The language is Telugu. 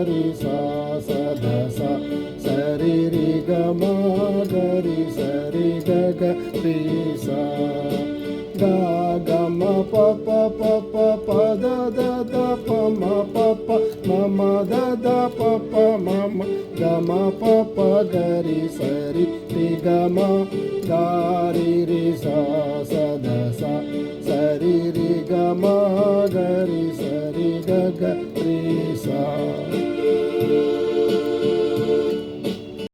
గరి సా సద స సరి రి గ మ గరి సరి గ గ రి సా గ గ మ ప ప ప ప ప ద ద ద ప మ ప ప మ మ ద ద ప ప మ మ గ మ ప ప గరి సరి రి గ మ గ రి రి సా సద స సరి రి గ మ గరి సరి గ గ రి సా